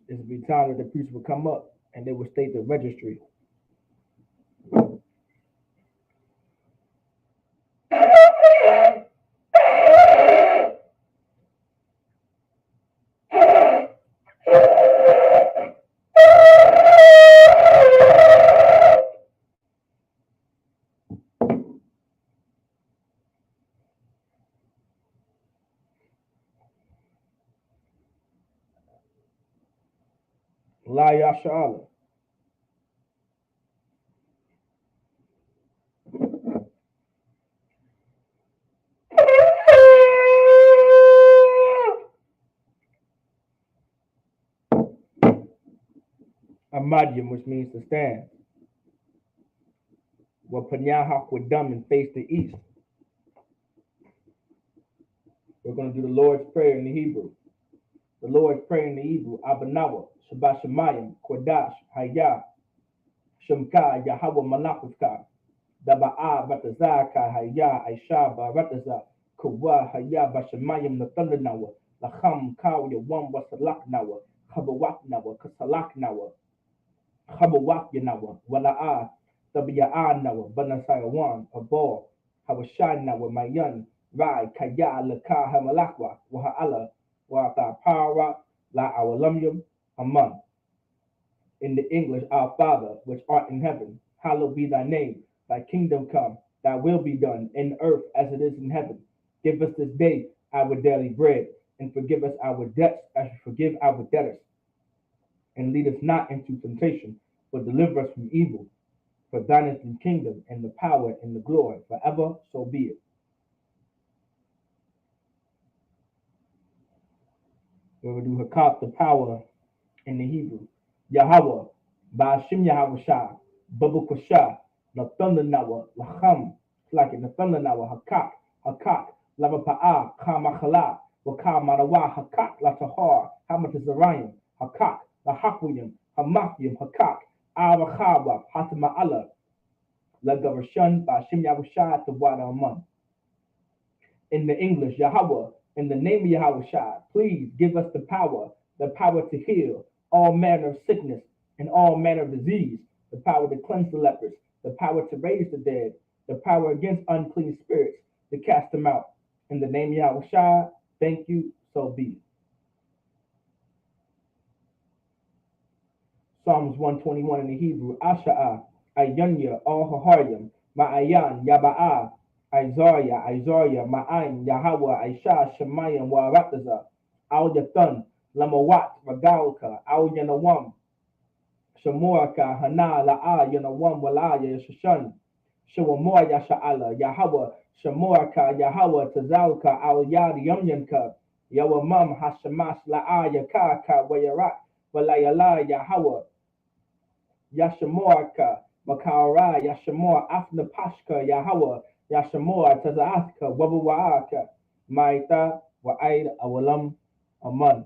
This would be time that the priest would come up and they would state the registry. La Yasha'Allah. Amadyam, which means to stand. Wapanyahak with dumb and face the east. We're going to do the Lord's Prayer in the Hebrew. The Lord's Prayer in the Hebrew. Abanawa, Shabbat Shemayim, Kodash, Hayah, Shemka, Yahweh Malakufka, Daba'a, Batazaka, Hayah, Aisha, Barataza, Kawa, Hayah, Bashemayim, Nathanawa, Lacham, Kaw, Yawam, Wasalak Nawa, Habawak Nawa, Kasalak Nawa, Habawak Yanawa, Wala'a, Tabiya'a Nawa, Banasayawan, Abor, Hawashai Nawa, Mayan, Rai, Kaya, Laka, Hamalakwa, Waha'ala, Wata Para, La Awalamyum, Aman. In the English, Our Father, which art in heaven, hallowed be thy name. Thy kingdom come, thy will be done, in earth as it is in heaven. Give us this day our daily bread, and forgive us our debts as we forgive our debtors. And lead us not into temptation, but deliver us from evil. For thine is the kingdom, and the power, and the glory, forever, so be it. We will do Hakat, the power, in the Hebrew. Yahweh, Ba'ashim Yahweh Shah, Babu Kashah, Nathan Nawa, Lacham, like it, Nathan Nawa, Hakak, Lava Pa'a, Kamakhala, Waka Marawa, Hakak, Latahar, Hamatazarayim, Hakak, Lahakwiyam, Hamakyam, Hakak, Arachawa, Hatama'ala, Lagarshan, Ba'ashim Yahweh Shah, Tawada Aman. In the English, Yahweh, in the name of Yahweh Shah, please give us the power to heal all manner of sickness and all manner of disease, the power to cleanse the lepers, the power to raise the dead, the power against unclean spirits, to cast them out. In the name of Yahweh Shah, thank you, so be it. Psalms 121 in the Hebrew, Asha'a, Ayanya, Al Haharyam, Ma'ayan, Yaba'a, Isaiah, Ma'ayin, Yahweh, Aisha, Shemayim, Warataza, Al Yathan, Lamawat, Ragalka, Al Yanawam, Shamoraka, Hana, La'a, Yanawam, Walaya, Shashan, Shawamor, Yasha'ala, Yahweh, Shamoraka, Yahweh, Tazalka, Al Yad, Yamyanka, Yawamam, Hashamash, La'a, Yakaka, Wayarak, Walayala, Yahweh, Yashamoraka, Makara, Yashamor, Afna Pashka, Yahweh, Yashamor, Tazaaska, Wabuwaaka, Maita, Wa'aid, Awalam, Aman.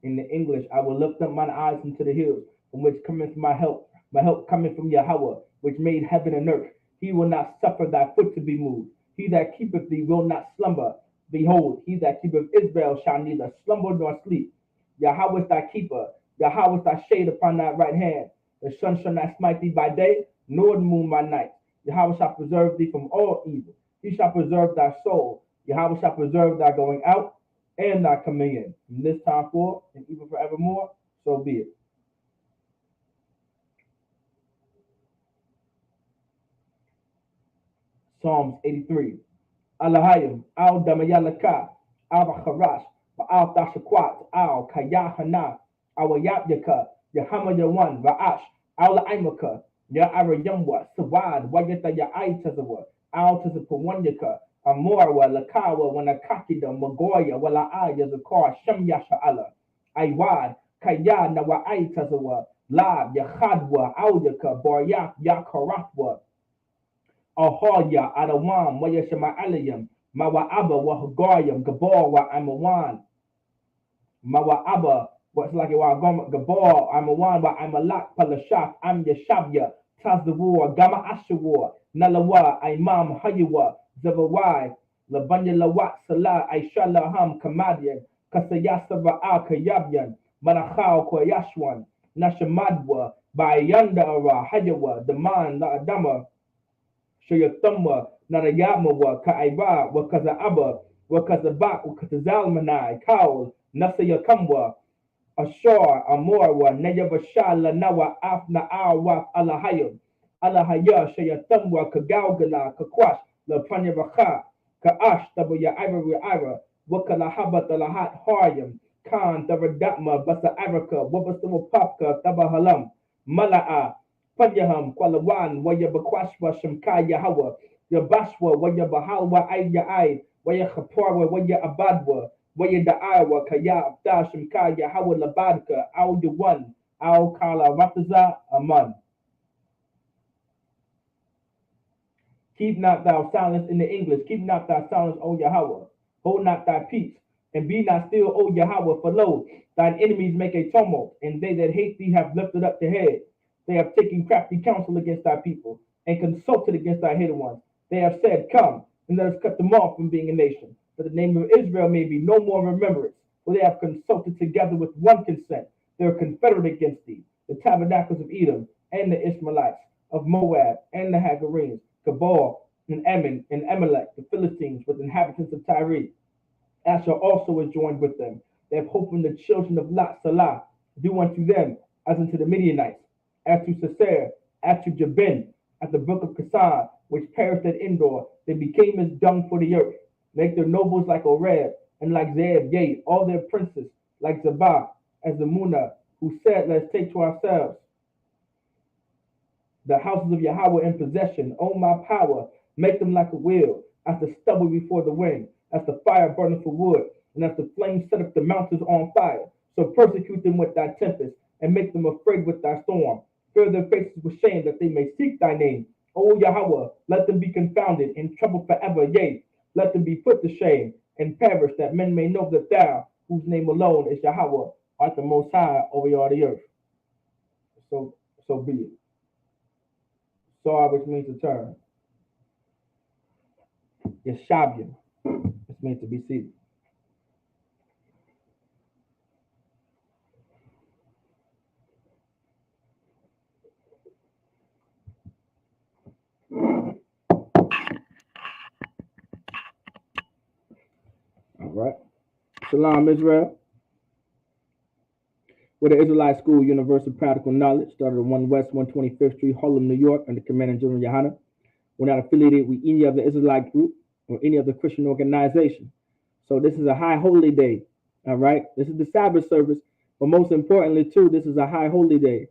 In the English, I will lift up mine eyes into the hills, from which cometh my help cometh from Yahweh, which made heaven and earth. He will not suffer thy foot to be moved. He that keepeth thee will not slumber. Behold, he that keepeth Israel shall neither slumber nor sleep. Yahweh is thy keeper. Yahweh is thy shade upon thy right hand. The sun shall not smite thee by day, nor the moon by night. Yahweh shall preserve thee from all evil. He shall preserve thy soul. Yahweh shall preserve thy going out and thy coming in, from this time forth and even forevermore, so be it. Psalms 83. Alahayim, Al Damayalaka, Al Bacharash, Al Tashakwat, Al Kayahana, Al Yabyaka, Yahama Yawan, Ra'ash, Al Aimaka, Ya Arayamwa, Sawad, Wayata Ya'ai Tazawa, Al Tazapawanyaka, Amorwa, Lakawa, Wanakakida, Magoya, Wala'aya, Zakar, Shem Yasha'ala, Aiwad, Kaya, Nawa'ai Tazawa, Lab, Yahadwa, Auyaka, Boryak, Yakaratwa, Ahoya, Adawam, Wayashama Alayam, Mawa'aba, Wahagayam, Gabor, Wa Amawan, Mawa'aba, what's like it wa Gabor, Amawan, Wa Amalak, Palashak, Am Yashabya, Tazawar, Gama Ashawar, Nalawa, Imam Hayawa, Zavawai, Labanya Lawat, Salah, Aisha Laham, Kamadian, Kasayasa Ra'a Kayabyan, Manachao kwa Yashwan, Nashamadwa, Bayanda Ara, Hajawa, Daman, La Adama, Shayatumwa, Narayamawa, Kaiba, Wakaza Abba, Wakaza Bak, Wakazalmanai, Kaul, Nasayakamwa, Ashar, Amorwa, Nayabashala, Nawa, Afna, Awaf, Alahayam, Alahaya, Shayatumwa, Kagalgala, Kakwash, La Panyabaka, Kaash, Tabaya Ivory Ira, Wakalahabat, Alahat, Haryam, Khan, Tavadatma, Basa Araka, Wabasama Papka, Tabahalam, Mala'a, Panyaham, Kwalawan, Wayabakwashwa, Shamkaya Hawa, Yabashwa, Wayabahalwa, Aya Ai, Wayakapara, Waya Abadwa, Waya Da'awa, Kaya, Abda, Shamkaya, Hawa Labadka, Al Dewan, Al Kala, Rataza, Aman. Keep not thou silence in the English. Keep not thy silence, O Yahweh. Hold not thy peace, and be not still, O Yahweh. For lo, thine enemies make a tumult, and they that hate thee have lifted up their head. They have taken crafty counsel against thy people, and consulted against thy hidden ones. They have said, Come, and let us cut them off from being a nation, that the name of Israel may be no more remembrance. For they have consulted together with one consent. They are confederate against thee, the tabernacles of Edom, and the Ishmaelites, of Moab, and the Hagarenes, Cabal, and Ammon, and Amalek, the Philistines, with inhabitants of Tyre. Asher also is joined with them. They have hoped in the children of Lot Salah. Do unto them as unto the Midianites, as to Sisera, as to Jabin, at the brook of Kasan, which perished at Endor. They became as dung for the earth. Make their nobles like Oreb, and like Zeb, yea, all their princes, like Zabah, as the Munah, who said, Let us take to ourselves the houses of Yahweh in possession. O my power, make them like a wheel, as the stubble before the wind, as the fire burneth for wood, and as the flames set up the mountains on fire. So persecute them with thy tempest, and make them afraid with thy storm. Fill their faces with shame, that they may seek thy name. O Yahweh, let them be confounded, in trouble forever. Yea, let them be put to shame, and perish, that men may know that thou, whose name alone is Yahweh, art the most high over all the earth. So be it. Sar, which means to turn. Yeshabian, which means to be seated. All right. Shalom, Israel. With the Israelite School, Universal Practical Knowledge, started at 1 West 125th Street, Harlem, New York, under Commander General Yohana. We're not affiliated with any other Israelite group or any other Christian organization. So this is a high holy day. All right. This is the Sabbath service, but most importantly, too, this is a high holy day,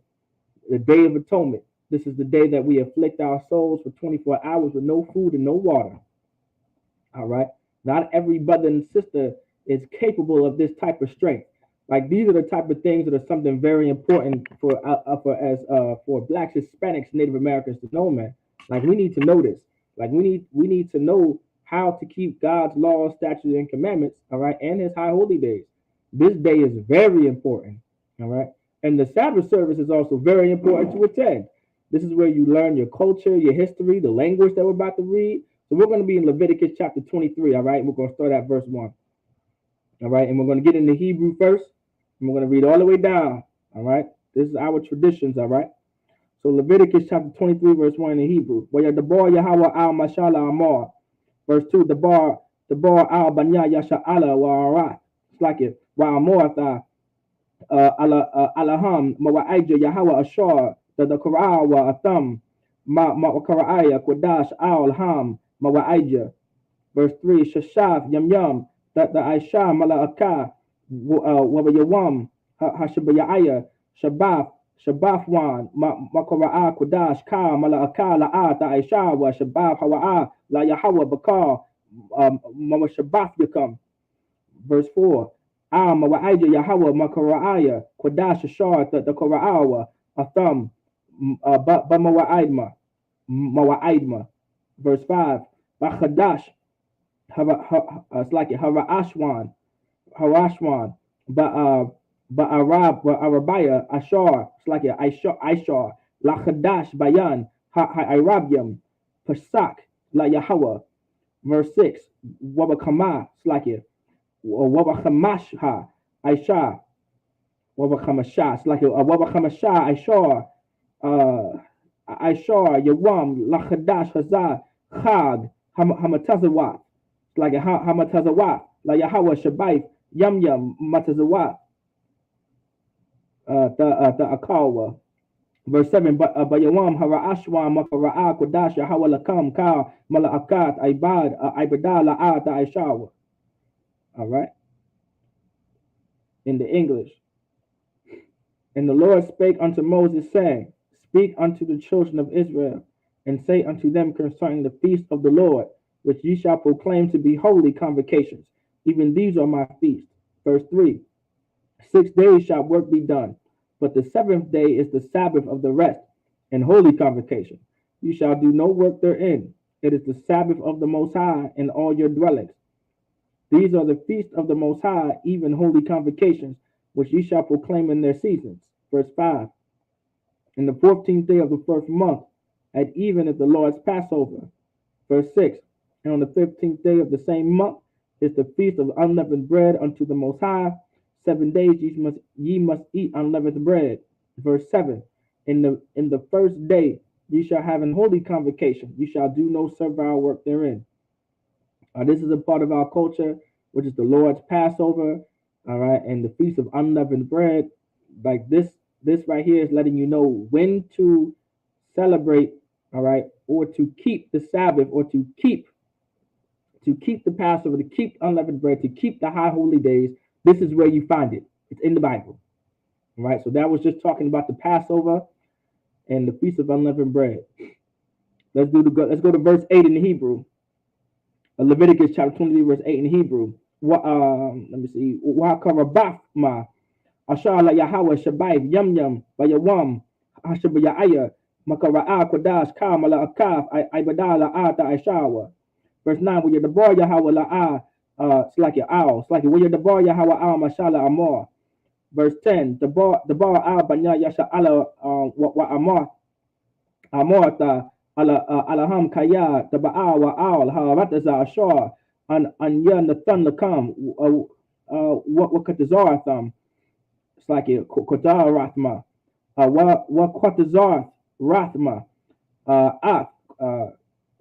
the Day of Atonement. This is the day that we afflict our souls for 24 hours with no food and no water. All right. Not every brother and sister is capable of this type of strength. Like these are the type of things that are something very important for Blacks, Hispanics, Native Americans to know, man. Like we need to know this. Like we need to know how to keep God's laws, statutes, and commandments. All right, and His high holy days. This day is very important. All right, and the Sabbath service is also very important to attend. This is where you learn your culture, your history, the language that we're about to read. So we're going to be in Leviticus chapter 23, all right? We're going to start at verse 1, all right? And we're going to get into Hebrew first, and we're going to read all the way down, all right? This is our traditions, all right? So Leviticus chapter 23, verse 1 in Hebrew. Yahweh al mashallah amar. Verse 2, the bar al banya yasha'ala wa ara. It's like it. Wa amortha alaham mawa'ija Yahweh ashar. The Qur'an wa atham Qur'aya Qudash al ham mawa'ija. Verse 3, Shashaf Yam that the Aisha Mala'aka Wawayawam Hashabayaya Shabafwan Makara'a Qudash Ka Mala'aka La'a the Aisha wa Shabaf Hawa'a La Yahweh Bakar Mawashabaf Yakam. Verse 4, Mawa'ija Yahweh Makara'aya Qudash Ashar the Qur'awa Atham Mawa'idma. Verse 5, Bachadash it's like it Harashwan, Arabaya Ashar, it's like it Ishar, Lachadash Bayan, Arabium, Pasak, La Yahweh. Verse 6, Wabakama, it's like it Wabakamashha, Aisha, Wabachamasha. It's like a Wabachamasha, Ishar, Yawam, Lachadash, Hazah, Chag, Hamatazawat. It's like a Hamatazawat, La Yahweh, Shabai, Yam, Matazawat, the Akawa. Verse 7, but Yawam, Harashwa, Makara'a, Kodash, Yahweh, Lakam, Ka, Malaakat, Ibada, La'at, Aishawa. All right. In the English. And the Lord spake unto Moses, saying, Speak unto the children of Israel, and say unto them concerning the feast of the Lord, which ye shall proclaim to be holy convocations. Even these are my feasts. Verse 3, 6 days shall work be done, but the seventh day is the Sabbath of the rest, and holy convocation. You shall do no work therein. It is the Sabbath of the Most High in all your dwellings. These are the feasts of the Most High, even holy convocations, which ye shall proclaim in their seasons. Verse 5, in the 14th day of the first month, at even is the Lord's Passover. Verse 6, and on the 15th day of the same month is the feast of unleavened bread unto the Most High. 7 days ye must eat unleavened bread. Verse 7, in the first day ye shall have an holy convocation. You shall do no servile work therein. This is a part of our culture, which is the Lord's Passover, all right, and the Feast of Unleavened Bread. Like this right here is letting you know when to celebrate, all right, or to keep the Sabbath, or to keep the Passover, to keep unleavened bread, to keep the high holy days. This is where you find it. It's in the Bible, all right. So that was just talking about the Passover and the Feast of Unleavened Bread. Let's go to verse 8 in the Hebrew. Leviticus chapter 23, verse 8 in Hebrew. Let me see. Wakarabafma, Ashala Yahweh Shabai, Yam, Bayawam, Hashabayaya, Makara'a Kodash, Kamala Akaf, Ibadala Ata Aishawa. Verse 9, where the boy Yahweh La'a, it's like your owl, it's like where the boy Yahweh Al Mashala Amor. Verse 10, the bar Al Banya Yasha Ala wa Amorta. Alaham Kaya, the Ba'awa Al, Harataza Ashar, and Yan the Thun the Kam, what Katazar Thumb, it's like a Kotar Rathma, what Quatazar Rathma,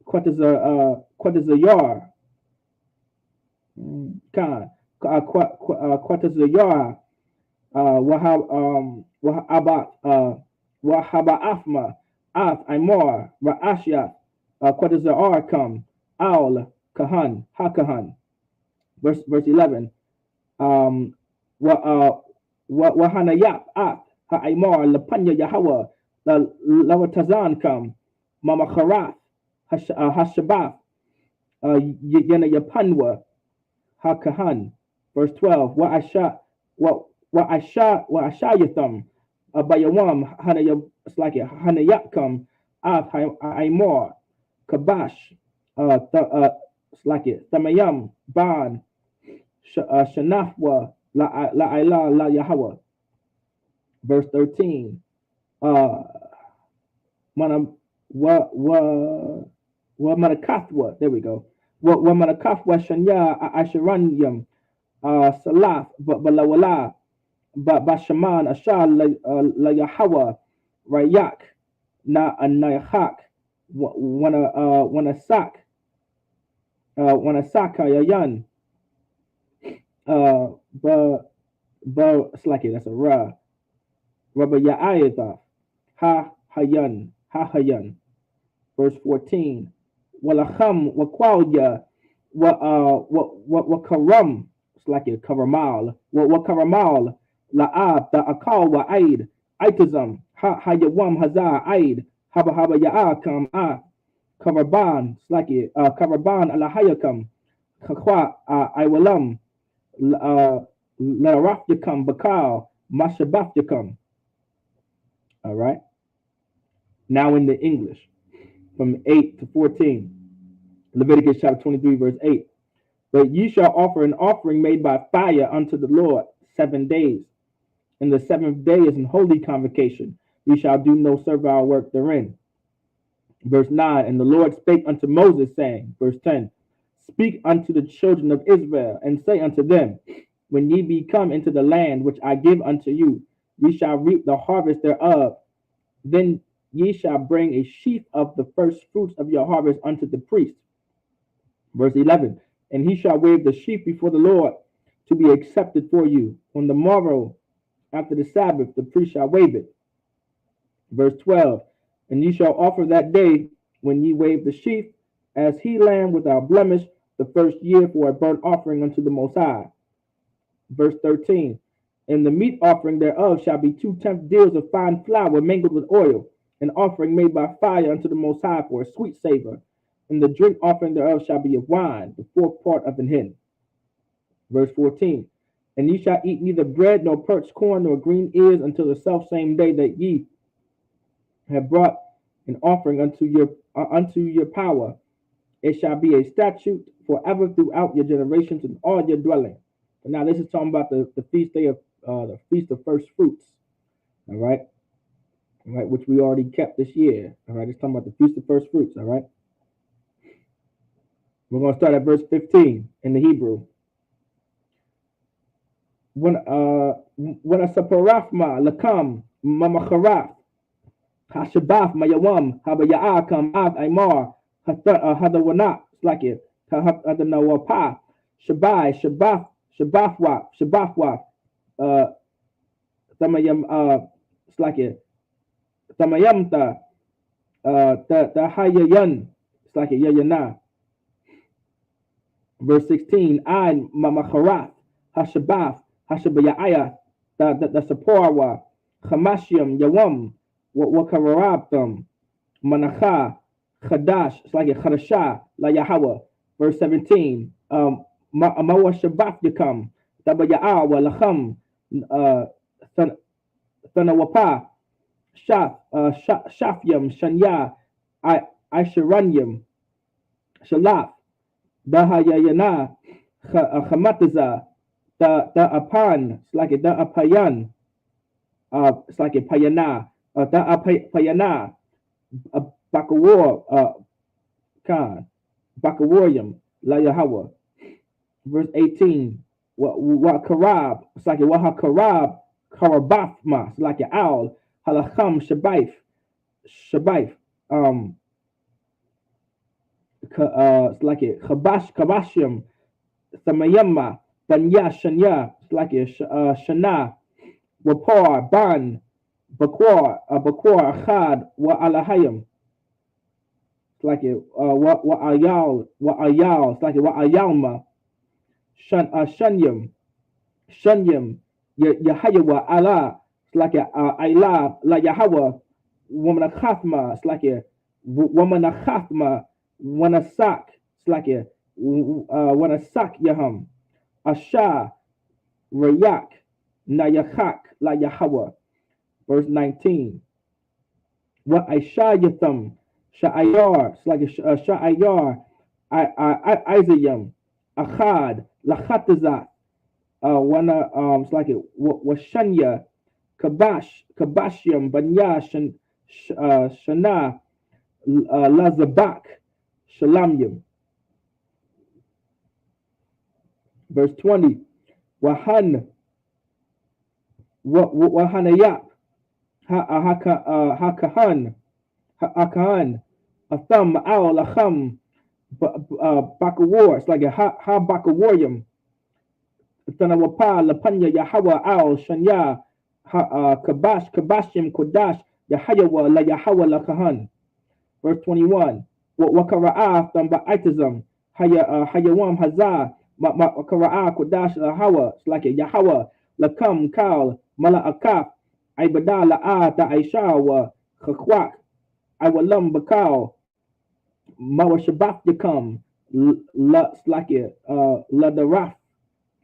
Quatazayar, Khan, Quatazayar, Wahaba Afma. Af Imor Ra'ashya Quatazar come Aul Kahan Hakahan. Verse 11. Wahanayap Af Ha'imor Lapanya Yahweh Lawatazan come Mama Kharath Hashabaf Yana Yapanwa Hakahan. Verse 12. Wa'ashayatham Bayawam Hanayab. It's like a Hanayakam, Aimor, Kabash, it's like it, Tamayam, Ban, Shanafwa, La Ila, La Yahweh. Verse 13. Manakathwa, there we go. Manakathwa Shanya, Asharanyam, Salaf, Balawala, Bashaman, Ashar, La Yahweh. Rayak na anayhak wana saka yayan it's like it, that's a ra rabba ya'ayatha ha hayan. Verse 14, walacham wakwalya wa karam, it's like it, karamal wa karamal la'ab da akal wa aid Itazam, Hayawam Hazar Aid, Haba Yaakam Karaban, it's like it, Karaban Alahayakam, Kakwa Iwalam, Larafyakam Bakal, Mashabafyakam. All right. Now in the English, from 8 to 14, Leviticus chapter 23, verse 8. But ye shall offer an offering made by fire unto the Lord 7 days. And the seventh day is an holy convocation. You shall do no servile work therein. Verse 9, and the Lord spake unto Moses, saying, verse 10, Speak unto the children of Israel, and say unto them, When ye be come into the land which I give unto you, ye shall reap the harvest thereof. Then ye shall bring a sheaf of the first fruits of your harvest unto the priest. Verse 11, and he shall wave the sheaf before the Lord to be accepted for you. On the morrow after the Sabbath, the priest shall wave it. Verse 12, and ye shall offer that day when ye wave the sheaf as he lamb without blemish the first year for a burnt offering unto the Most High. Verse 13, and the meat offering thereof shall be 2/10 deals of fine flour mingled with oil, an offering made by fire unto the Most High for a sweet savor. And the drink offering thereof shall be of wine, the fourth part of an hin. Verse 14, and ye shall eat neither bread nor parched corn nor green ears until the selfsame day that ye have brought an offering unto your power. It shall be a statute forever throughout your generations and all your dwelling. But now this is talking about the feast day of the feast of first fruits. All right, which we already kept this year. All right, it's talking about the feast of first fruits. All right, we're going to start at verse 15 in the Hebrew. When a saparafma lakam mamacharaf hashabaf mayawam habaya'akam av aymar hadawana slakit hadanawapa shabai shabafwa tamayam slakit tamayamta tahayayan slakit yayana. Verse 16, I mamacharaf hashabaf hashabayaya the saporwa chamashim yawam wakarabtam manacha chadash it's like a chadasha la Yahweh. Verse 17, mawa shabaf yakam tabayaa wa lacham thanawapa shafyam shanya aishiranyam shalaf dahayayana chamataza the apan it's like a the apayan it's like a payana the payana bakawar kan bakawarium la Yahweh. Verse 18, what karab it's like a waha karab karabafma it's like an owl halacham shabaif it's like a kabashim samayama banya shanya it's like a shana wapar ban bakwar achad wa alahayim it's like a wa ayal it's like a wa ayalma shanyam Yahweh Allah it's like a ayla la Yahweh woman khatma it's like a woman khatma wana sak it's like a wana sak yaham asha rayak nayachak la Yahweh. Verse 19, what Aishayatham Sha'ayar it's like a Sha'ayar Isayam Achad Lachatazat wana it's like a Washanya Kabashyam Banya Shana Lazabak Shalamyam. Verse 20, Wahanayap Hakahan Atham Al Lacham Bakawar it's like a ha Bakawarium Tanawapa Lapanya Yahweh Al Shanya Kabashim Kodash Yahweh La Yahweh Lakahan. Verse 21, Wakara'ah Thamba Itazam Hayawam Hazah Makara'ah Kodash Yahweh it's like a Yahweh Lakam Kal Mala'akaf Ibada La'ah Ta'aisha wa Chakwak Iwalam Bakal Mawashabaf Yakam La Slaki Ladaraf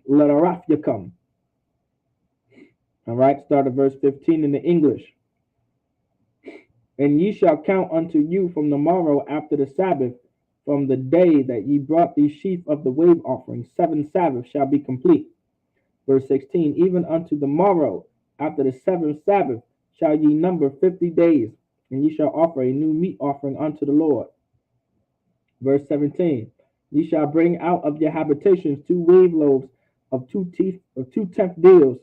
Yakam. All right, start at verse 15 in the English. And ye shall count unto you from the morrow after the Sabbath, from the day that ye brought the sheaf of the wave offering, 7 Sabbaths shall be complete. Verse 16, even unto the morrow after the 7th Sabbath shall ye number 50 days, and ye shall offer a new meat offering unto the Lord. Verse 17, ye shall bring out of your habitations 2 wave loaves of 2/10 deals,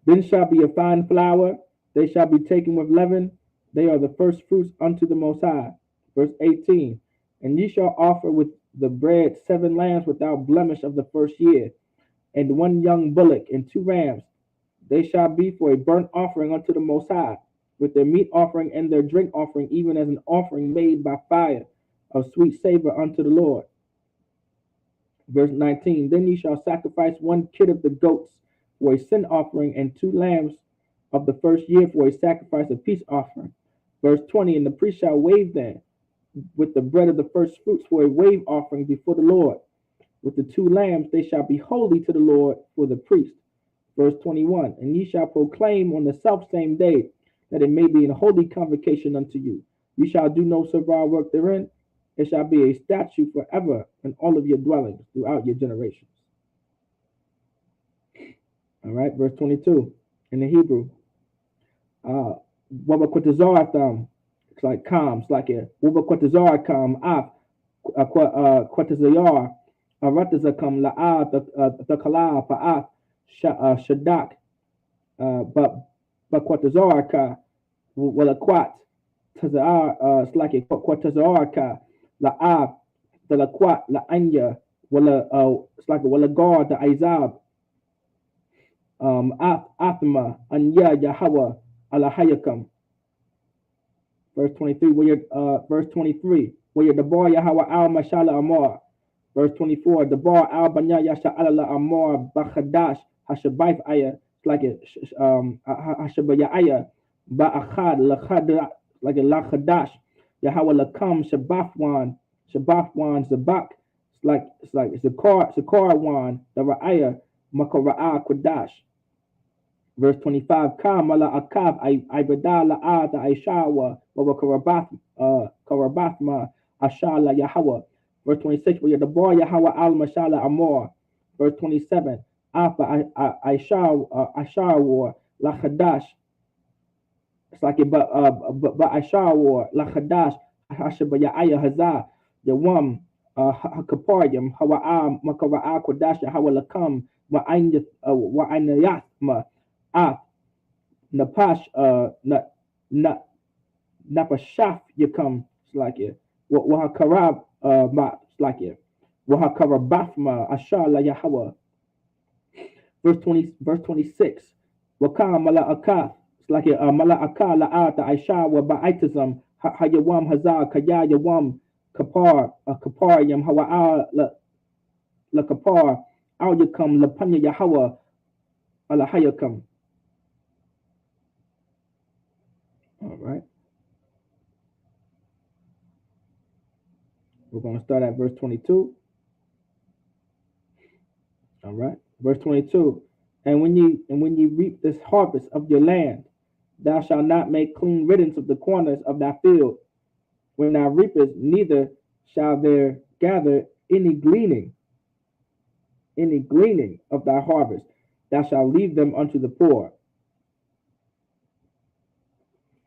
Then shall be a fine flour, they shall be taken with leaven, they are the first fruits unto the Most High. Verse 18. And ye shall offer with the bread 7 lambs without blemish of the first year, and 1 young bullock, and 2 rams. They shall be for a burnt offering unto the Most High, with their meat offering and their drink offering, even as an offering made by fire of sweet savor unto the Lord. Verse 19. Then ye shall sacrifice 1 kid of the goats for a sin offering, and 2 lambs of the first year for a sacrifice of peace offering. Verse 20. And the priest shall wave them with the bread of the first fruits for a wave offering before the Lord. With the 2 lambs they shall be holy to the Lord for the priest. Verse 21. And ye shall proclaim on the selfsame day that it may be an holy convocation unto you. Ye shall do no servile work therein. It shall be a statute forever in all of your dwellings throughout your generations. All right, verse 22 in the Hebrew. It's like calm, it's like a Wabakwatazar af Kwatazayar Aratazakam La'at the Kala Pa'at Shadak but Kwatazarka Walakwat Tazar it's like a Kwatazarka La'ab the Lakwat La'anya Wala it's like a Walagar the Izab Athma Anya Yahweh Alahayakam. Verse 23, verse 23, where you're the bar Yahweh al Mashala Amar. Verse 24, the bar al Banya Yasha Ala Amar Bachadash Hashabaif Aya, it's like a Hashabaya Aya, Ba'achad Lachad, like a Lachadash, Yahweh Lakam Shabafwan Zabak, it's like Zakarwan, the Ra'aya, Makara'a Kodash. Verse 25, Kamala Akav Ibadala Ada Aishawa Karabathma Ashala Yahweh. Verse 26, where the boy Yahweh Al Mashala Amor. Verse 27, Alpha Aishawa Lachadash. It's like a Aishawa Lachadash Hashabayaya Hazah Yawam Hakaparyam Hawa Makara Kodash Hawa Lakam Wa'anayatma. Napash Napashaf Yakam Slakia Wahakarab Slakia Wahakarabafma Ashala Yahweh. Verse 26. Wakam Mala'aka Slakia Mala'aka La'ata Aishawa Ba'itazam Hayawam Hazar Kaya Yawam Kapar Kaparyam Hawa La Kapar Al Yakam Lapanya Yahweh Alahayakam. All right. We're going to start at verse 22. All right. Verse 22. And when you reap this harvest of your land, thou shalt not make clean riddance of the corners of thy field. When thou reapest, neither shall there gather any gleaning of thy harvest. Thou shalt leave them unto the poor.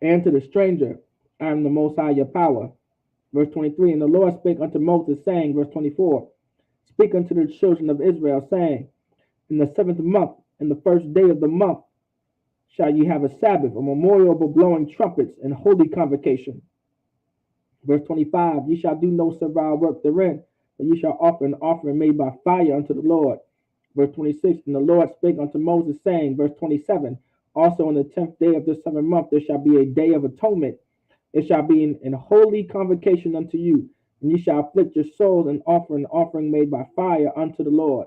And to the stranger, I am the Most High your power. Verse 23, and the Lord spake unto Moses, saying, verse 24, speak unto the children of Israel, saying, in the 7th month, in the first day of the month, shall ye have a Sabbath, a memorial of blowing trumpets, and holy convocation. Verse 25, ye shall do no servile work therein, but ye shall offer an offering made by fire unto the Lord. Verse 26, and the Lord spake unto Moses, saying, verse 27, also on the 10th day of this 7th month there shall be a day of atonement. It shall be an holy convocation unto you, and ye shall afflict your souls and offer an offering made by fire unto the Lord.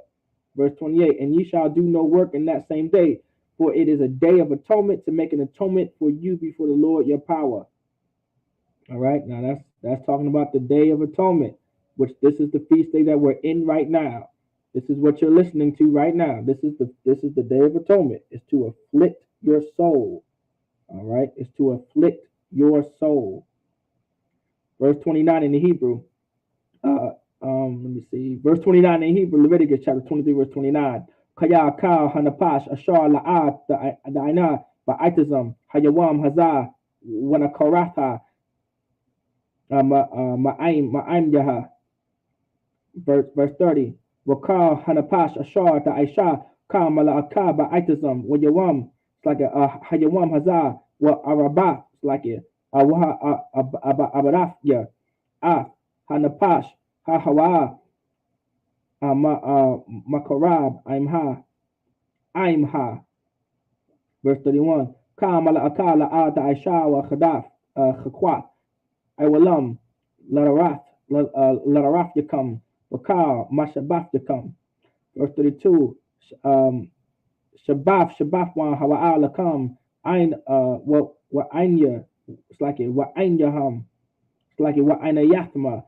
Verse 28, and ye shall do no work in that same day, for it is a day of atonement to make an atonement for you before the Lord your power. All right, now that's talking about the Day of Atonement, which this is the feast day that we're in right now. This is what you're listening to right now. This is the Day of Atonement. It's to afflict your soul. All right, it's to afflict your soul. Verse 29 in the Hebrew. Let me see. Verse 29 in Hebrew, Leviticus chapter 23, verse 29. Kaya ka hanapash ashar la'at da'ina ba'itazam hayawam hazah wanakaratha ma'aim yaha. Verse 30. Wakal hanapash ashar da'isha ka mala'aka ba'itazam wayawam It's like a Hayawam Hazah, wa Arabah. It's like a Waha Abaraf, yeah. Hanapash, Ha Hawa, Makarab, I'm ha. Verse 31. Kamala Akala Ada Aisha wa Khadaf, Khakwat, Iwalam, Lararath Yakam, Wakar, Mashabaf Yakam. Verse 32. Shabaf wa Hawa Lakam, Ain, wa Ainya, it's like it, wa Ainyaham, it's like it, wa Ainayatma,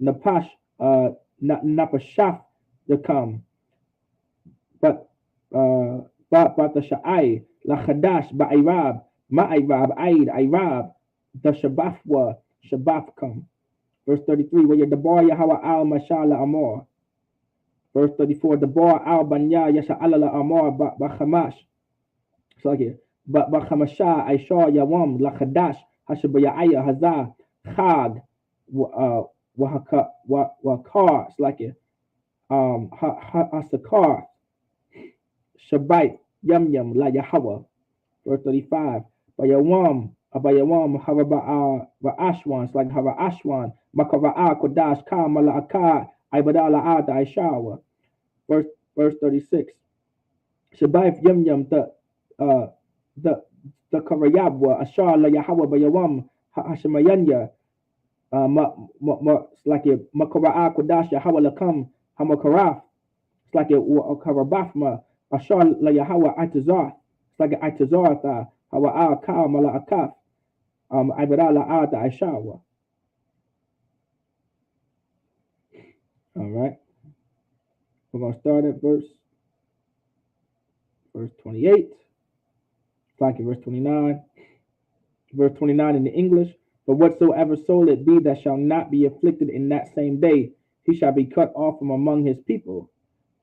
Napash, Napashaf Yakam. But the Sha'ai, La Khadash, Ba'irab, Ma'irab, Aid, Irab, the Shabaf come. Verse 33, where the bar Yahawa al Mashala Amor. Verse 34, the bar al Banya Yasha Alala Amor Bachamash. So like it, but Bachamasha, Aisha Yawam, La Khadash, Hashabayaya, Hazah, Chag, Wakar, it's like it, Hasakar. Shabbat, Yum, La Yahweh. Verse 35. Bayawam, Haraba Ashwan, it's like Hara Ashwan, Makara Kodash, Kamala Akar, Ibadala Ada Aishawa. Verse 36. Shabbat, Yum, the Karayabwa, Ashar La Yahweh, Bayawam, Hashemayanya, it's like a Makara Kodash, Yahweh Lakam, Hamakaraf, it's like a Karabafma. Ashar la Yahweh Itazar. It's like an Itazar, Hawa al Ka Mala Akaf, Ibadala Ada Aishawa. All right. We're going to start at verse 28. It's like in verse 29. Verse 29 in the English. But whatsoever soul it be that shall not be afflicted in that same day, he shall be cut off from among his people.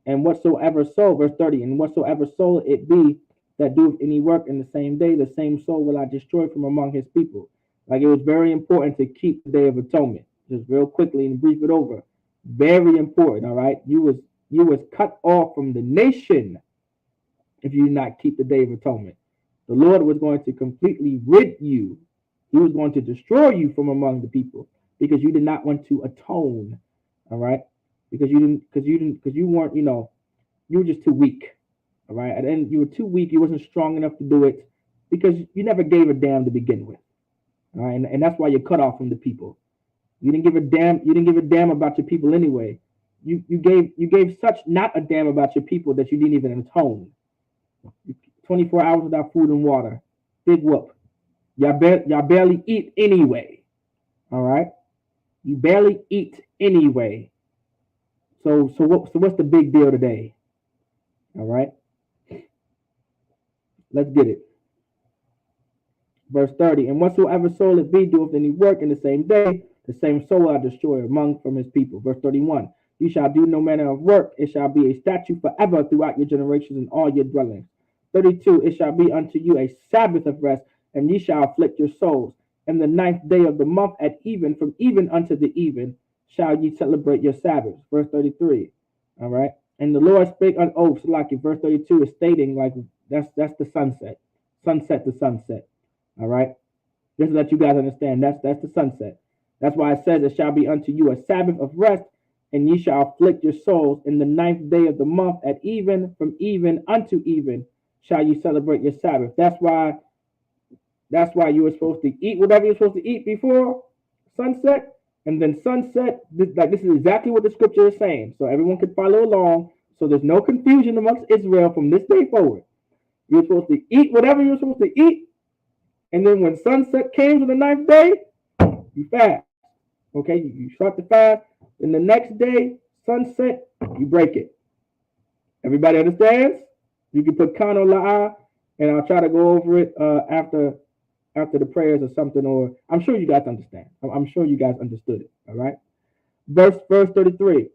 And whatsoever soul, verse 30, and whatsoever soul it be that doeth any work in the same day, the same soul will I destroy from among his people. Like it was very important to keep the Day of Atonement. Just real quickly and brief it over. Very important, all right? You was cut off from the nation if you did not keep the Day of Atonement. The Lord was going to completely rid you. He was going to destroy you from among the people because you did not want to atone, all right? Because you weren't, you were just too weak. All right. And then you were too weak, you wasn't strong enough to do it because you never gave a damn to begin with. All right, and that's why you're cut off from the people. You didn't give a damn about your people anyway. You gave such not a damn about your people that you didn't even atone. 24 hours without food and water. Big whoop. Y'all barely eat anyway. All right. You barely eat anyway. So what's the big deal today? All right. Let's get it. Verse 30. And whatsoever soul it be doeth any work in the same day, the same soul I destroy among from his people. Verse 31. You shall do no manner of work. It shall be a statute forever throughout your generations and all your dwellings. 32. It shall be unto you a Sabbath of rest, and ye shall afflict your souls. And the 9th day of the month at even, from even unto the even, shall ye celebrate your Sabbaths. Verse 33. All right. And the Lord spake on oaths, like in verse 32 is stating, like that's the sunset. Sunset to sunset. All right. Just to let you guys understand, that's the sunset. That's why it says it shall be unto you a Sabbath of rest, and ye shall afflict your souls in the 9th day of the month at even, from even unto even, shall you celebrate your Sabbath. That's why you were supposed to eat whatever you're supposed to eat before sunset, and then sunset. This is exactly what the scripture is saying, so everyone can follow along. So there's no confusion amongst Israel from this day forward. You're supposed to eat whatever you're supposed to eat, and then when sunset came to the 9th day, you fast. Okay, you start the fast. Then the next day, sunset, you break it. Everybody understands? You can put Kano La'a, and I'll try to go over it after the prayers or something, or I'm sure you guys understand. I'm sure you guys understood it. All right. Verse 33.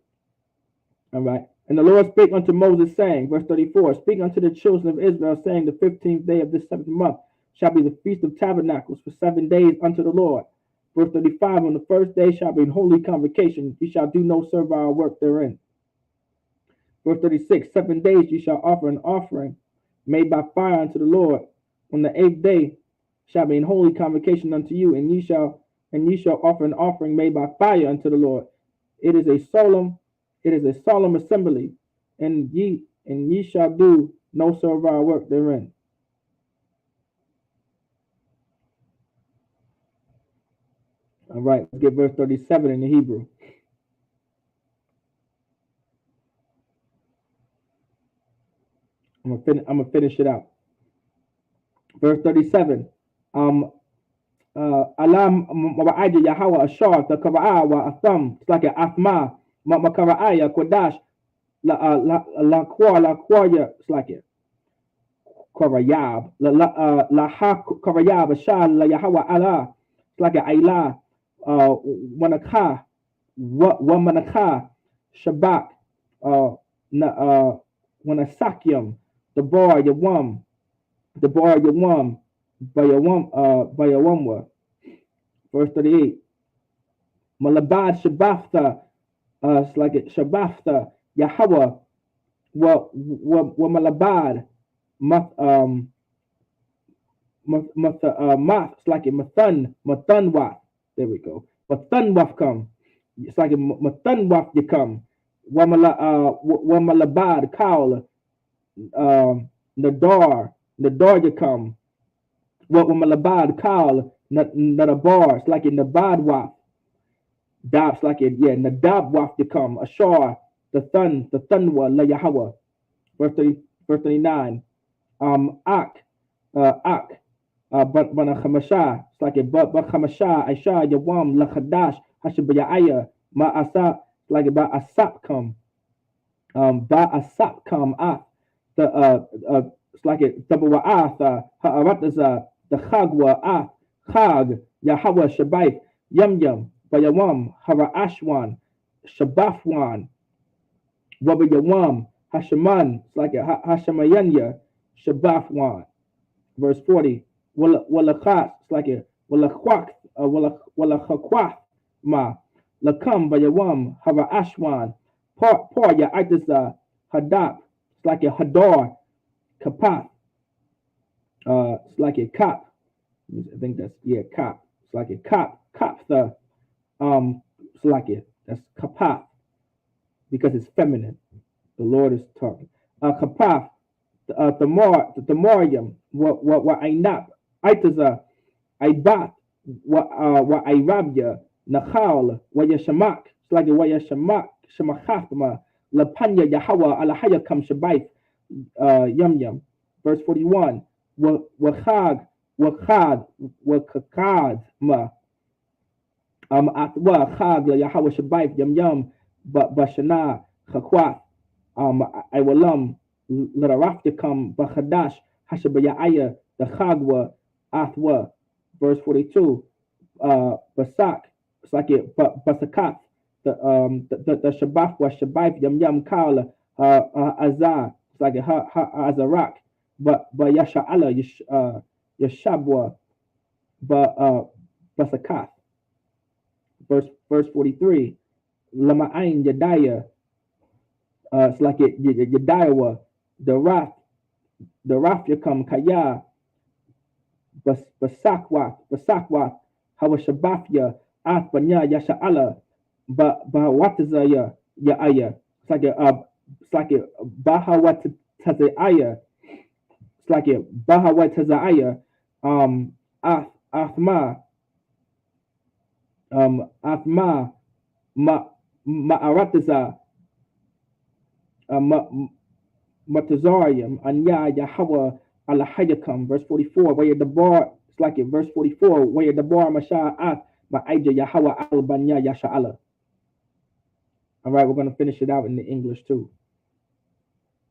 All right. And the Lord spake unto Moses, saying, verse 34, speak unto the children of Israel, saying, the 15th day of this 7th month shall be the Feast of Tabernacles for 7 days unto the Lord. Verse 35, on the first day shall be an holy convocation. You shall do no servile work therein. Verse 36, 7 days you shall offer an offering. made by fire unto the Lord. On the 8th day shall be an holy convocation unto you, and ye shall offer an offering made by fire unto the Lord. It is a solemn assembly, and ye shall do no servile work therein. All right, let's get verse 37 in the Hebrew. I'm gonna finish it out. Verse 37. Alam mabaaja Yahweh ashar the kava'a wa atham. It's like an athma makara'aya kodash la kwaya. It's like it. Korayab la ha korayab ashar la Yahweh Allah. It's like an ayla wanaka wa manaka shabak wanasakyam the bar yawam bayawamwa. Verse 38. Malabad Shabbatha, it's like it Shabbatha Yahweh wa Malabad math it's like it Mathanwaf. There we go. Mathanwaf come. It's like it Mathanwaf you come. Wa Malabad Kaul Nadar you come. What Malabad Kaul Nadabar, it's like in Nabadwaf. Dabs like it, yeah, Nadabwaf to come, Ashar, the Thunwa, La Yahweh. Verse 39. Ak, Banachamasha, it's like it, Bakhamasha, Aisha, Yawam, Lachadash, Hashabayaya, Ma'asa, like it, Ba'asap come. Ba'asap come, it's like it, Dabawa'ath, Ha'arataza, the Chagwa, Chag, Yahweh, Shabbat, Yum, Bayawam, Hara'ashwan, Shabafwan, Wabayawam, Hashaman, it's like a Hashamayanya, Shabafwan. Verse 40. Walakhat, it's like a Walachakwach, ma, Lakam, Bayawam, Hara'ashwan, Parya, Itiza, Hadap, it's like a Hadar, Kapat, it's like a Kap. I think that's, yeah, Kap. It's like a Kap, the it's like it. That's Kapath because it's feminine. The Lord is talking. Kapath, the Morium, what Ainap, Aitaza, Aibat, what Airabya, Nachal, Wayashamak, it's like a Wayashamak, Shamachatma, Lapanya Yahweh, Alahaya Kam Shabai, Yum. Verse 41. Wakad, ma. Atwa Chag Yahweh Shabbat Yum Bashana Chakwat Iwalam Laraftikam Bachadash Hashabayaya the Chagwa Athwa. Verse 42. Basak, it's like it Basakat the Shabbat was Shabbat Yum Kala Azar, it's like a Azarak, but Yasha'ala Yashabwa Basakat. Verse 43. Lama'ain Yadaya, it's like it Yadayawa, the Wrath Yakam Kaya Basakwat Hawashabafya Athbanya Yasha'ala Bahawatazaya Ya'aya. It's like a Bahawatazaya. It's like a Bahawatazaya Athma Athma Ma'arataza Matazarium Anya Yahweh Alahayakam. Verse 44. Where the bar, it's like it. Verse 44. Where the bar Masha Ath Ma'aja Yahweh Al Banya Yasha'ala. All right, we're going to finish it out in the English too.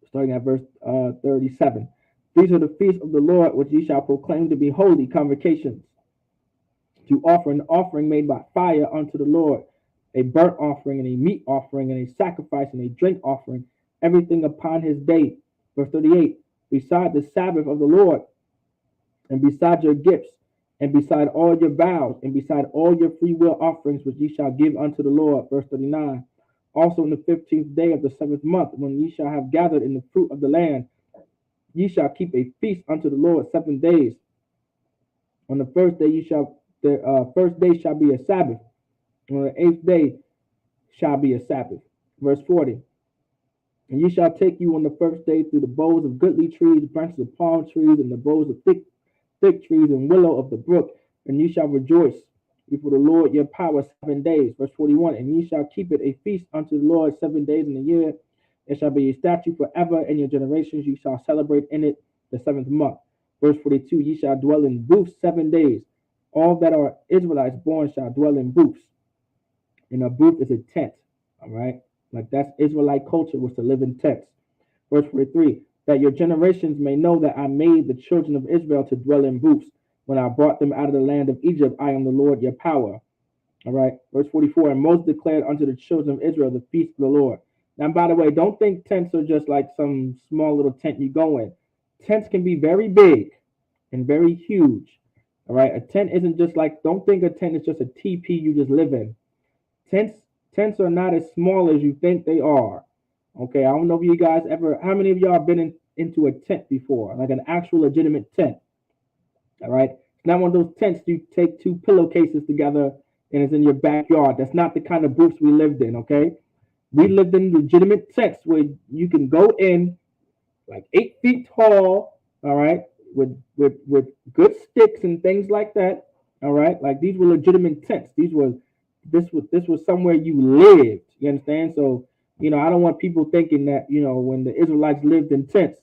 Starting at verse 37. These are the feasts of the Lord which ye shall proclaim to be holy convocations, to offer an offering made by fire unto the Lord, a burnt offering and a meat offering and a sacrifice and a drink offering, everything upon his day. Verse 38. Beside the Sabbath of the Lord, and beside your gifts, and beside all your vows, and beside all your free will offerings which ye shall give unto the Lord. Verse 39. Also in the 15th day of the 7th month, when ye shall have gathered in the fruit of the land, ye shall keep a feast unto the Lord 7 days. On the first day the first day shall be a Sabbath. On the eighth day shall be a Sabbath. Verse 40. And ye shall take you on the first day through the boughs of goodly trees, branches of palm trees, and the boughs of thick trees, and willow of the brook, and ye shall rejoice before the Lord your power 7 days. Verse 41. And ye shall keep it a feast unto the Lord 7 days in the year. It shall be a statute forever in your generations. You shall celebrate in it the seventh month. Verse 42. Ye shall dwell in booths 7 days. All that are Israelites born shall dwell in booths. And a booth is a tent. All right. Like that's Israelite culture, was to live in tents. Verse 43. That your generations may know that I made the children of Israel to dwell in booths. When I brought them out of the land of Egypt, I am the Lord your power. All right. Verse 44. And Moses declared unto the children of Israel the feast of the Lord. Now, by the way, don't think tents are just like some small little tent you go in. Tents can be very big and very huge. All right. A tent isn't just like, don't think a tent is just a TP you just live in. Tents are not as small as you think they are. Okay. I don't know if you guys ever, how many of y'all been into a tent before? Like an actual legitimate tent. All right. It's not one of those tents you take two pillowcases together and it's in your backyard. That's not the kind of booths we lived in. Okay. We lived in legitimate tents where you can go in like 8 feet tall, all right, with good sticks and things like that. All right. Like these were legitimate tents. This was somewhere you lived. You understand? So, I don't want people thinking that, when the Israelites lived in tents,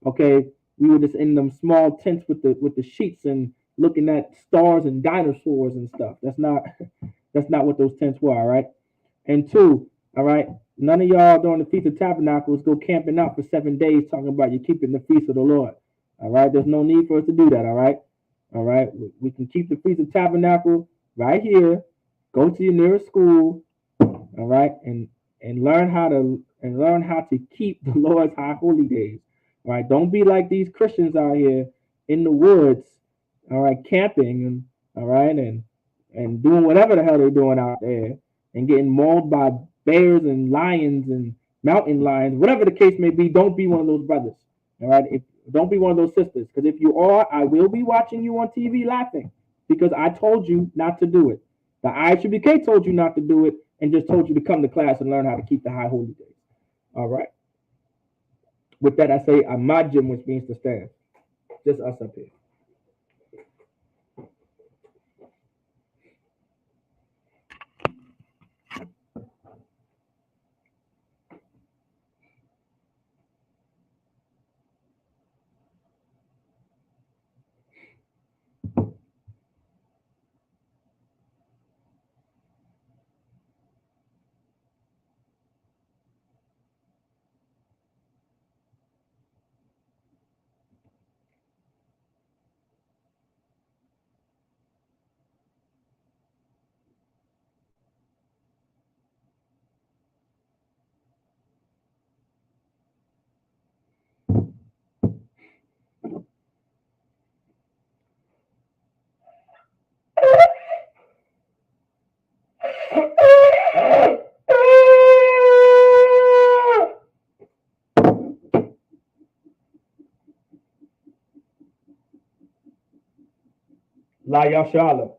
okay, we were just in them small tents with the sheets and looking at stars and dinosaurs and stuff. That's not what those tents were, all right? And two, all right, none of y'all during the Feast of Tabernacles go camping out for 7 days talking about you keeping the feast of the Lord. All right, there's no need for us to do that. All right, we can keep the Feast of Tabernacle right here. Go to your nearest school, all right, and learn how to keep the Lord's high holy days. All right, don't be like these Christians out here in the woods, all right, camping and all right, and doing whatever the hell they're doing out there and getting mauled by bears and lions and mountain lions, whatever the case may be. Don't be one of those brothers. All right, don't be one of those sisters, because if you are, I will be watching you on TV laughing because I told you not to do it. The ISUPK told you not to do it and just told you to come to class and learn how to keep the high holy days. All right. With that, I say Amajim, which means to stand. Just us up here. La Yashala.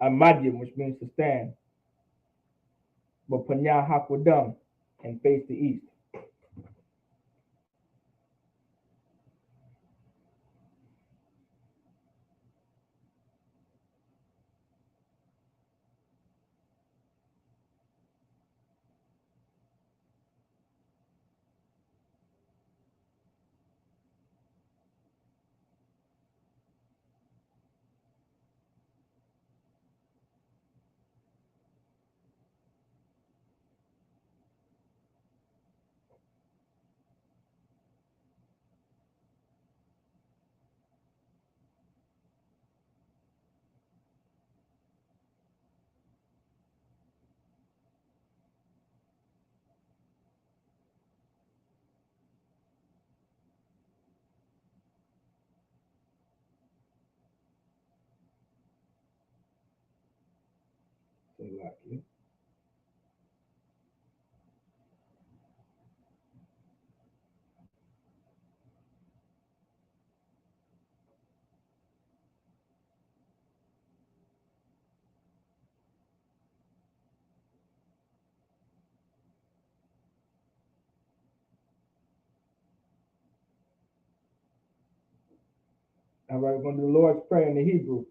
Amajim, which means to stand. But Panya Hakwadam and face the east. black here. All right, we're going to do the Lord's Prayer in the Hebrew.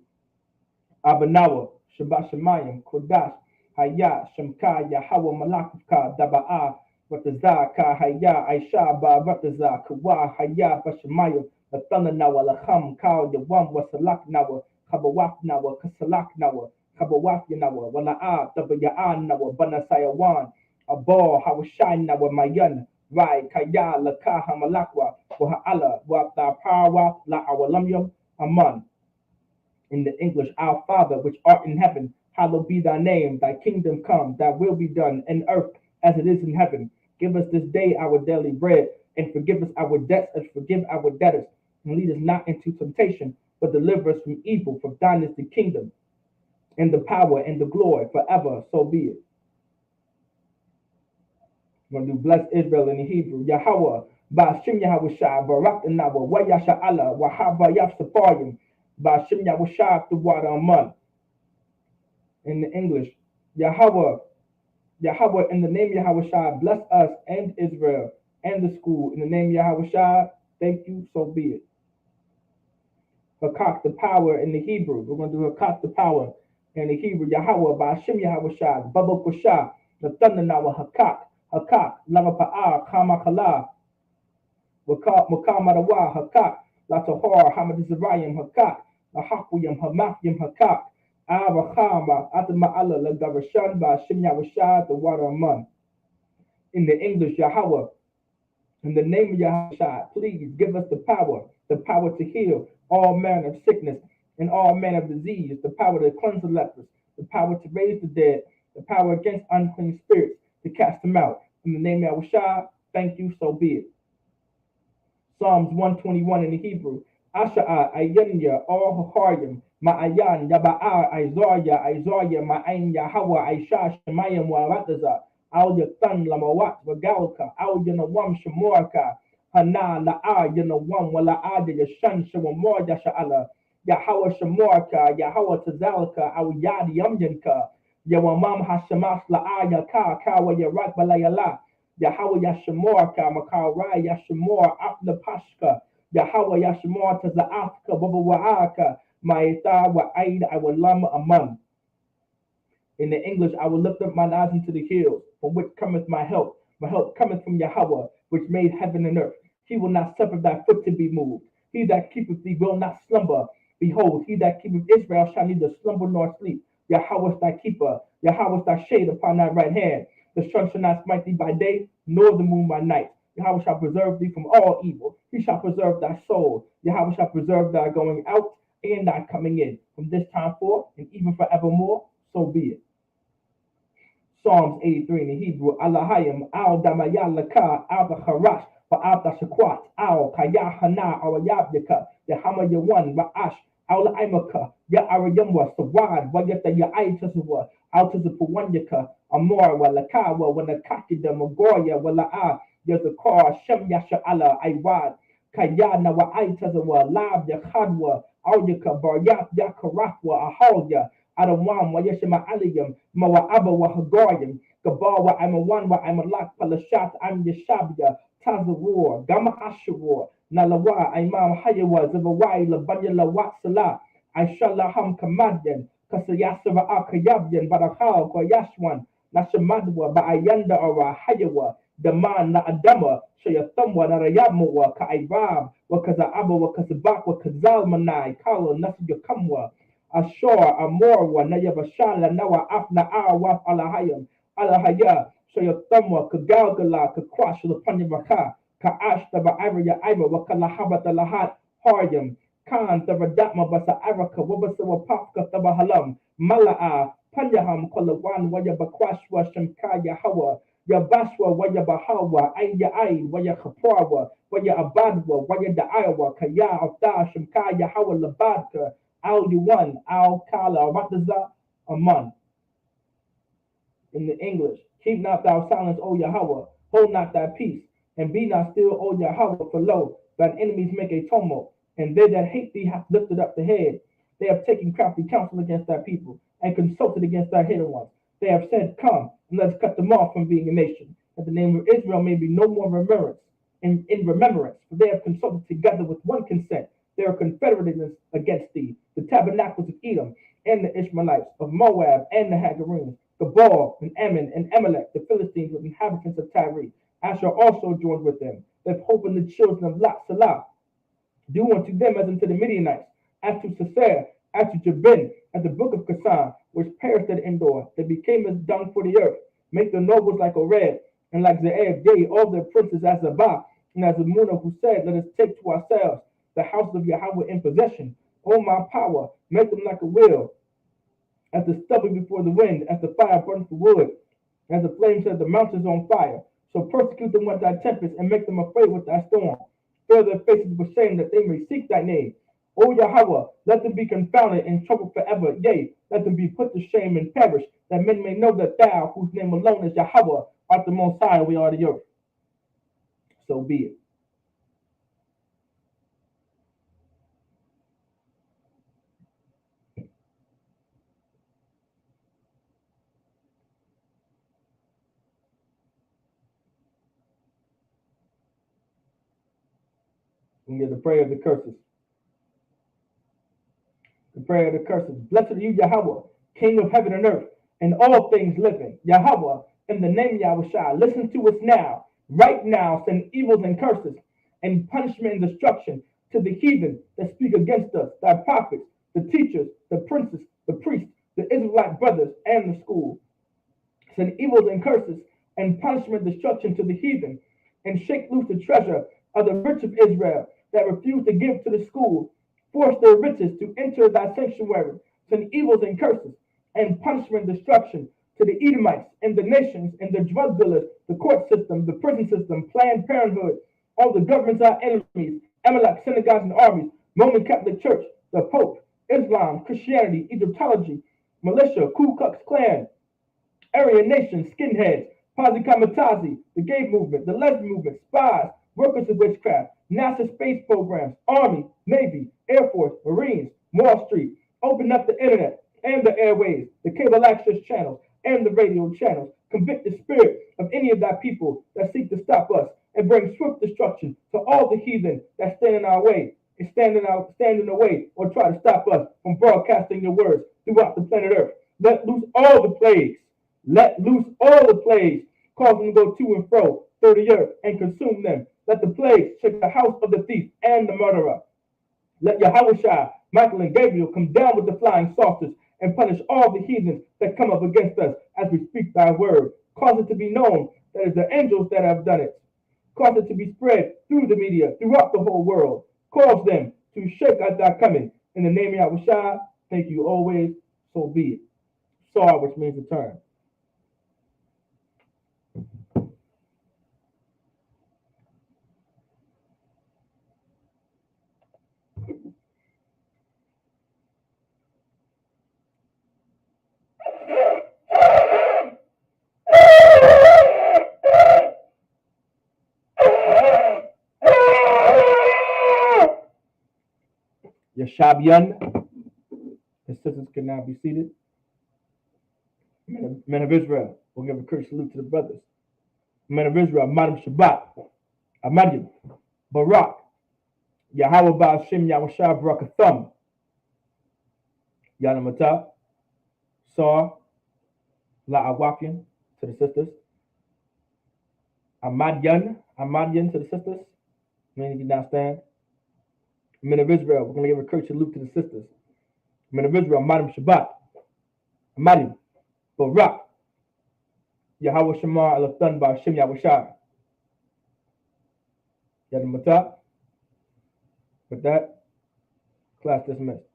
Abanawa, Shabbat Shemayim, Kodash, Hayah, Shemka, Yahweh, Malakivka, Daba'a, Ratazah, Ka, Hayah, Aisha, Ba, Ratazah, Kawa, Hayah, Bashemayim, Latana Nawa, Lacham, Ka, Yawam, Wasalak Nawa, Kabawaf Nawa, Kasalak Nawa, Kabawaf Nawa, Wala'a, Dabaya'a Nawa, Banasayawan, Abo, Hawashai Nawa, Mayan, Rai, Kaya, Laka, Hamalakwa, Waha'ala, Wata, Parawa, La Awalamyam, Aman. In the English, Our Father, which art in heaven, hallowed be thy name. Thy kingdom come, thy will be done in earth as it is in heaven. Give us this day our daily bread, and forgive us our debts as forgive our debtors. And lead us not into temptation, but deliver us from evil. For thine is the kingdom, and the power, and the glory forever. So be it. We're going to do bless Israel in the Hebrew. Yahweh, Ba'ashim Yahweh Shah, Barak Nawa, Wa Yasha Allah, Wahaba Yafsafayim, Ba'ashim Yahweh Shah, the water Aman. In the English, Yahweh, Yahweh, in the name Yahweh Shah, bless us and Israel and the school. In the name Yahweh Shah, thank you, so be it. Hakak, the power in the Hebrew. We're going to do Hakak, the power in the Hebrew. Yahweh, Ba'ashim Yahweh Shah, Baba Kusha, the thunder Nawa, Hakak, Hakak, Lava Pa'a, Kamakala, Mukamadawa, Hakak, Latahor, Hamadizarayim, Hakak, Lahakuyam, Hamakyam, Hakak, Arachama, Atama'ala, Lagarashan, Ba'ashim Yahweh, the water Aman. In the English, Yahweh, in the name of Yahweh, please give us the power to heal all manner of sickness and all manner of disease, the power to cleanse the lepers, the power to raise the dead, the power against unclean spirits, to cast them out. In the name of Yahweh, thank you, so be it. Psalms 121 in the Hebrew. Asha'a, Ayanya, all Haharyam, Ma'ayan, Yaba'a, Isaiah, Ma'ain, Yahweh, Aisha, Shemayim, Warataza, Al Yatan, Lamawat, Wagalka, Al Yanawam, Shemoraka, Hana, La'a, Yanawam, Wala'ada, Yashan, Shemamor, Yasha'ala, Yahweh Shemoraka, Yahweh Tazalaka, Al Yadi Yamyanka, Yawamam Hashemas, La'a, Yaka, Kawa Yarak, Balayala, Yahweh Yashemoraka, Makarai Yashemor, Afna Pashka, Yahweh Yashemor Taza'afka, Baba Wa'aka, Ma'ita Wa'aid, I will lama Aman. In the English, I will lift up mine eyes into the hills, from which cometh my help. My help cometh from Yahweh, which made heaven and earth. He will not suffer thy foot to be moved. He that keepeth thee will not slumber. Behold, he that keepeth Israel shall neither slumber nor sleep. Yahweh is thy keeper. Yahweh is thy shade upon thy right hand. The sun shall not smite thee by day, nor the moon by night. Yahweh shall preserve thee from all evil. He shall preserve thy soul. Yahweh shall preserve thy going out and thy coming in, from this time forth and even forevermore. So be it. Psalms 83 in the Hebrew. Alahayim, al damayalaka, al harash, al shakwat, al kayahana, al yabyaka, yahama yawan, ra'ash, al aimaka, ya arayamwa, sawad, wayata ya aitaswa, al tazapuwanyaka, amor, walakawa, wanakakida, magoya, wala'a, yazakar, shem yasha'ala, aiwad, kayana wa aitazawa, lab yakhadwa, al yaka, baryat yakarafwa, ahalya, Adawam, Wayeshima Aliyam, Mawa'aba wa Hagoyim, Gabar wa Amawan wa Amalak, Palashat, Am Yashabia, Tazawar, Gama Ashawar, Nalawa, Imam Hayawa, Zavawai, Labanya Lawat Salah, Aishalaham Kamadyan, Kasayasava Akayabyan, Barakal, Koyashwan, Nashamadwa, Ba'ayanda or Hayawa, Daman na Adama, Shayatamwa, Narayamwa, Kaibab, Wakazaaba, Wakazabak, Wakazalmanai, Kala, Nasiyakamwa. Ashor, Amorwa, Nayabashala, Nawa, Afna, Awaf, Alahayam, Alahaya, Shayatamwa, Kagalgala, Kakwash, Lapanyamaka, Kaash, Taba Ivaya, Iva, Wakalahabat, Alahat, Haryam, Khan, Tavadatma, Basa Araka, Wabasawa Pafka, Tabahalam, Mala'a, Panyaham, Kolawan, Wayabakwashwa, Shamkaya, Hawa, Yabashwa, Wayabahawa, Aya Ai, Wayakaparwa, Waya Abadwa, Waya Da'awa, Kaya, Afda, Shamkaya, Hawa, Labadka, Al Yuwan, Al Kala, Rataza, Aman. In the English, keep not thou silence, O Yahweh, hold not thy peace, and be not still, O Yahweh, for lo, thine enemies make a tumult, and they that hate thee have lifted up the head. They have taken crafty counsel against thy people, and consulted against thy hidden ones. They have said, come, and let us cut them off from being a nation, that the name of Israel may be no more remembrance, in remembrance, for they have consulted together with one consent. They are confederated against thee, the tabernacles of Edom, and the Ishmaelites, of Moab, and the Hagarenes, the Baal, and Ammon, and Amalek, the Philistines, with inhabitants of Tyre. Asher also joined with them. That hope in the children of Lot Salah. Do unto them as unto the Midianites, as to Sisera, as to Jabin, as the book of Kasan, which perished at Endor, that became as dung for the earth. Make the nobles like Oreb, and like Zeeb, yea, all their princes as Zabah, and as Amunah, who said, let us take to ourselves the house of Yahweh in possession. O my power, make them like a wheel, as the stubble before the wind, as the fire burns the wood, as the flame set the mountains on fire. So persecute them with thy tempest, and make them afraid with thy storm. Fill their faces with shame, that they may seek thy name. O Yahweh, let them be confounded and troubled forever. Yea, let them be put to shame and perish, that men may know that thou, whose name alone is Yahweh, art the Most High, and we are the earth. So be it. We get the prayer of the curses. The prayer of the curses. Blessed are you, Yahweh, King of heaven and earth, and all things living. Yahweh, in the name of Yahushua, listen to us now. Right now, send evils and curses, and punishment and destruction to the heathen that speak against us, thy prophets, the teachers, the princes, the priests, the Israelite brothers, and the school. Send evils and curses, and punishment and destruction to the heathen, and shake loose the treasure of the rich of Israel that refuse to give to the school. Force their riches to enter thy sanctuary. Send evils and curses, and punishment and destruction to the Edomites and the nations and the drug dealers, the court system, the prison system, Planned Parenthood, all the governments our enemies, Amalek, synagogues and armies, Roman Catholic Church, the Pope, Islam, Christianity, Egyptology, militia, Ku Klux Klan, Aryan Nation, skinheads, Pazi Kamatazi, the gay movement, the lesbian movement, spies, workers of witchcraft, NASA space programs, Army, Navy, Air Force, Marines, Wall Street. Open up the internet and the airways, the cable access channels, and the radio channels. Convict the spirit of any of thy people that seek to stop us, and bring swift destruction to all the heathen that stand in our way, and stand in the way, or try to stop us from broadcasting your words throughout the planet Earth. Let loose all the plagues. Let loose all the plagues, cause them to go to and fro through the earth and consume them. Let the plagues shake the house of the thief and the murderer. Let Yahushua, Michael, and Gabriel come down with the flying saucers and punish all the heathens that come up against us as we speak thy word. Cause it to be known that it's the angels that have done it. Cause it to be spread through the media, throughout the whole world. Cause them to shake at thy coming. In the name of Yahushua, thank you always, so be it. Sar, which means return. Yashabian. The sisters can now be seated. Men of Israel, we'll give a courteous salute to the brothers. Men of Israel, Madam Shabbat, Amadim, Barak, Yahweh Ba'ashem, Yahushua Barakatham, Yanamata, Sar, La'awakian to the sisters. Amadian to the sisters. Many of you now stand. Men of Israel, we're going to give a courteous salute to the sisters. Men of Israel, Madam Shabbat, Amadim, Barak, Yahweh Shema Alathan Ba'ashem Yahushua. Yanamata. With that, class dismissed.